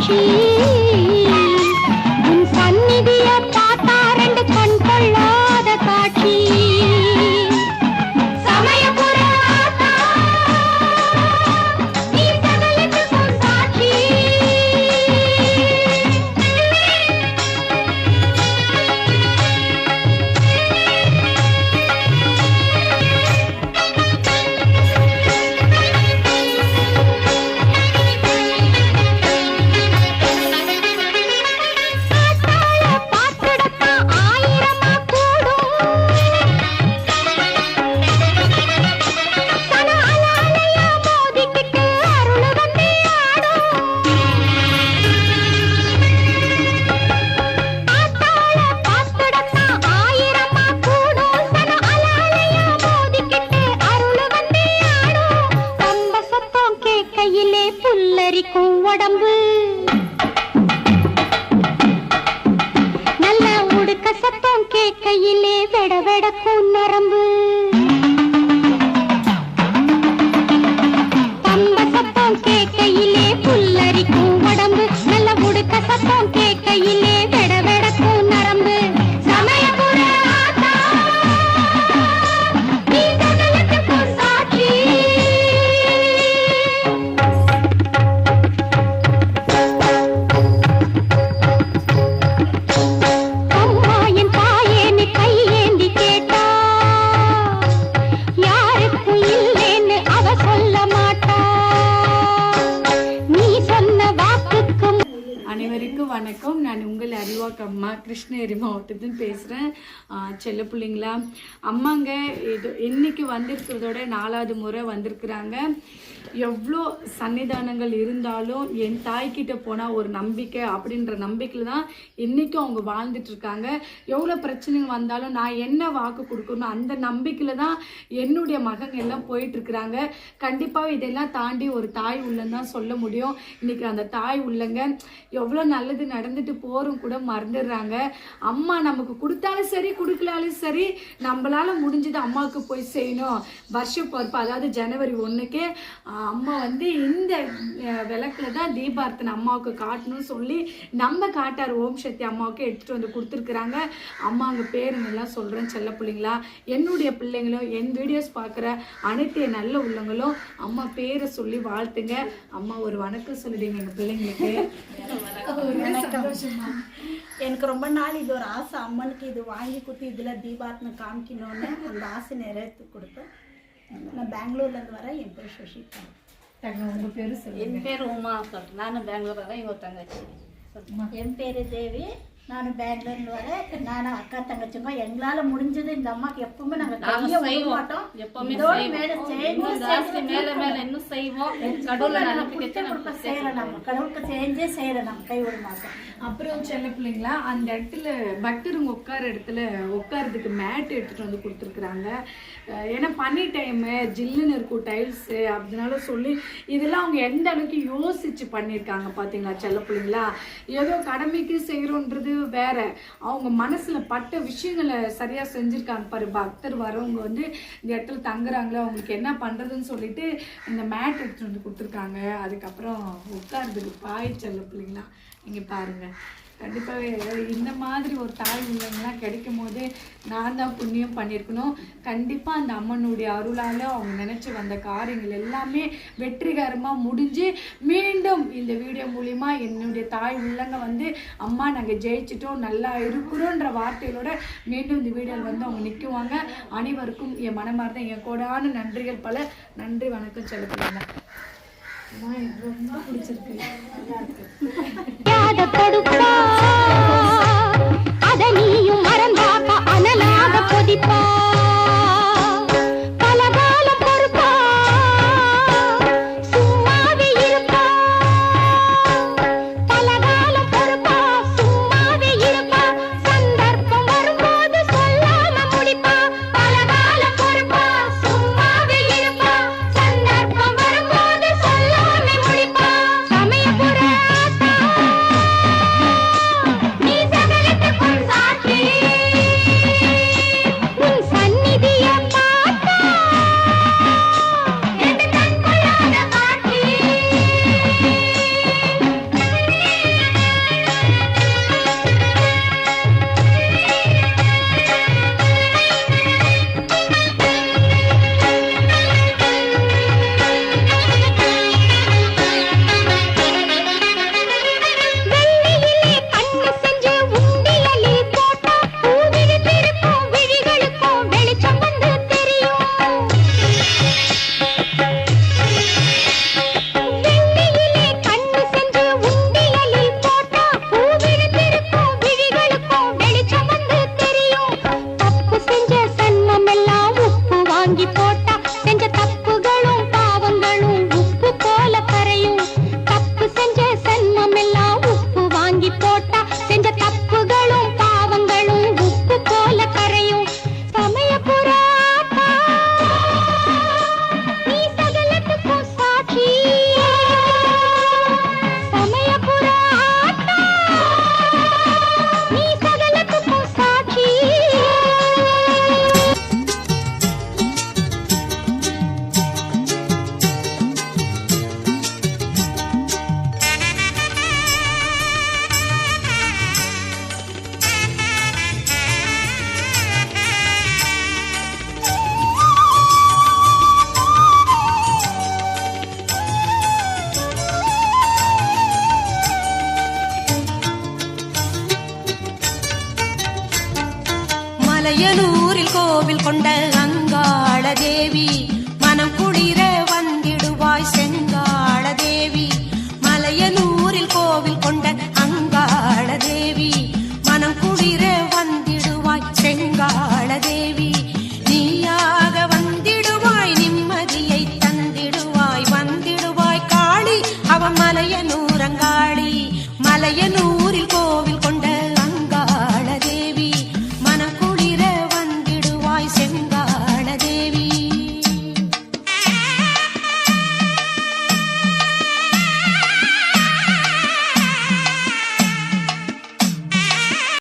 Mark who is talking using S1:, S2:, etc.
S1: காட்சி உன் சந்நிதிய பார்த்தா ரெண்டு கண் கொள்ளாத காட்சி சமயபுர ஆத்தா நீ சகலத்துக்கும் சாட்சி புல்லரிக்கும் உடம்பு நல்ல உடுக்க சத்தம் கேட்கையிலே வெட வெடக்கும் நரம்பு பம்ப சத்தம் கேட்கையிலே புல்லரிக்கும் உடம்பு நல்ல உடுக்க சத்தம் கேட்கையிலே வெட வெடக்கும் நரம்பு சமயபுர ஆத்தா நீ சகலத்துக்கும் சாட்சி
S2: அனைவருக்கும் வணக்கம். நான் உங்கள் அறிவாக்கு அம்மா கிருஷ்ணகிரி மாவட்டத்தில் பேசுகிறேன். செல்ல பிள்ளைங்களா, அம்மாங்க இது இன்னைக்கு வந்திருக்கிறதோட 4வது முறை வந்திருக்கிறாங்க. எவ்வளோ சன்னிதானங்கள் இருந்தாலும் என் தாய்கிட்ட போனால் ஒரு நம்பிக்கை அப்படின்ற நம்பிக்கையில் தான் இன்றைக்கும் அவங்க வாழ்ந்துட்டுருக்காங்க. எவ்வளோ பிரச்சனைகள் வந்தாலும் நான் என்ன வாக்கு கொடுக்கணும் அந்த நம்பிக்கையில் தான் என்னுடைய மகங்க எல்லாம் போயிட்டுருக்குறாங்க. கண்டிப்பாக இதெல்லாம் தாண்டி ஒரு தாய் உள்ளன்னு தான் சொல்ல முடியும். இன்றைக்கி அந்த தாய் உள்ளங்க எவ்வளோ நல்லது நடந்துட்டு போகிறோம் கூட மறந்துடுறாங்க. அம்மா நமக்கு கொடுத்தாலும் சரி கொடுக்கலாலும் சரி நம்மளால் முடிஞ்சது அம்மாவுக்கு போய் செய்யணும். வருஷ பொறுப்பு அதாவது ஜனவரி 1க்கே அம்மா வந்து இந்த விளக்கில் தான் தீபார்த்தனை அம்மாவுக்கு காட்டணும்னு சொல்லி நம்ம காட்டார் ஓம் சக்தி அம்மாவுக்கு எடுத்துகிட்டு வந்து கொடுத்துருக்குறாங்க. அம்மா அங்கே பேருங்கெல்லாம் சொல்கிறேன். செல்ல பிள்ளைங்களா, என்னுடைய பிள்ளைங்களும் என் வீடியோஸ் பார்க்குற அனைத்து நல்ல உள்ளவங்களும் அம்மா பேரை சொல்லி வாழ்த்துங்க. அம்மா ஒரு வணக்கம் சொல்லிடுங்க எங்கள் பிள்ளைங்களுக்கு.
S3: எனக்கு ரொம்ப நாள் இது ஒரு ஆசை, அம்மனுக்கு இது வாங்கி கொடுத்து இதில் தீபார்த்தனை காமிக்கணும்னு அந்த ஆசை நிறைவேற்றி கொடுத்தேன். நான் பெங்களூர்லேருந்து வரேன். என் பேர் சசிகா.
S2: உங்கள் பேர் சொல்லுங்கள்.
S4: என் பேர் உமா. நானும் பெங்களூர் வரேன். இவங்க தங்கச்சி.
S3: என் பேர் தேவி. நானும் பெங்களூர்ல வரேன். நானும் அக்கா தங்கச்சிங்க. எங்களால் முடிஞ்சது இந்த அம்மாக்கு எப்பவுமே நாங்கள் செய்ய மாட்டோம்.
S4: எப்பவுமே மேல மேல இன்னும் செய்வோம்.
S3: கடவுளுக்கு செஞ்சே செய்யறோம். நம்ம கை விட மாட்டோம்.
S2: அப்புறம் செல்ல பிள்ளைங்களா, அந்த இடத்துல பக்தருங்க உட்கார இடத்துல உட்காரதுக்கு மேட் எடுத்துகிட்டு வந்து கொடுத்துருக்குறாங்க. ஏன்னா பனி டைமு ஜில்லுன்னு இருக்கும் டைல்ஸு அதனால சொல்லி இதெல்லாம் அவங்க எந்த அளவுக்கு யோசித்து பண்ணியிருக்காங்க பார்த்தீங்களா செல்ல பிள்ளைங்களா. ஏதோ கடமைக்கு செய்கிறோன்றது வேற, அவங்க மனசில் பட்ட விஷயங்களை சரியாக செஞ்சுருக்காங்க பாரு. பக்தர் வரவங்க வந்து இந்த இடத்துல தங்குறாங்களோ அவங்களுக்கு என்ன பண்ணுறதுன்னு சொல்லிட்டு இந்த மேட் எடுத்துகிட்டு வந்து கொடுத்துருக்காங்க. அதுக்கப்புறம் உட்கார்றதுக்கு பாய் செல்ல பிள்ளைங்களா. நீங்கள் பாருங்கள், கண்டிப்பாகவே இந்த மாதிரி ஒரு தாய் உள்ளவங்களாம் கிடைக்கும் போது நான் தான் புண்ணியம் பண்ணியிருக்கணும். கண்டிப்பாக அந்த அம்மனுடைய அருளால் அவங்க நினச்சி வந்த காரியங்கள் எல்லாமே வெற்றிகரமாக முடிஞ்சு மீண்டும் இந்த வீடியோ மூலிமா என்னுடைய தாய் உள்ளங்க வந்து அம்மா நாங்கள் ஜெயிச்சிட்டோம் நல்லா இருக்கிறோன்ற வார்த்தைகளோட மீண்டும் இந்த வீடியோவில் வந்து அவங்க நிற்குவாங்க. அனைவருக்கும் என் மனமார்ந்த என் கோடான நன்றிகள் பல. நன்றி, வணக்கம் செலுத்துவாங்க. ரொம்ப பிடிச்சிருக்கு.
S1: அத நீயும் மறந்தாக்க அனலாக கொதிப்பா பலகாலம் பொறுப்பா சும்மாவே இருப்பா பலகாலம் பொறுப்பா சும்மாவே இருப்பா சந்தர்ப்பம் வரும்போது சொல்லாம முடிப்பா பலகாலம் பொறுப்பா சும்மாவே இருப்பா சந்தர்ப்பம் வரும்போது சொல்லாம முடிப்பா சமயபுர
S5: மலையனூரில் கோவில் கொண்ட அங்காள தேவி மனம் குளிர வந்திடுவாய் செங்காள தேவி. மலையனூரில் கோவில் கொண்ட அங்காள தேவி மனம் குளிர வந்திடுவாய் செங்காள தேவி. நீயாக வந்திடுவாய் நிம்மதியை தந்திடுவாய் வந்திடுவாய் காளி அவ மலையனூரங்காளி. மலையனூர்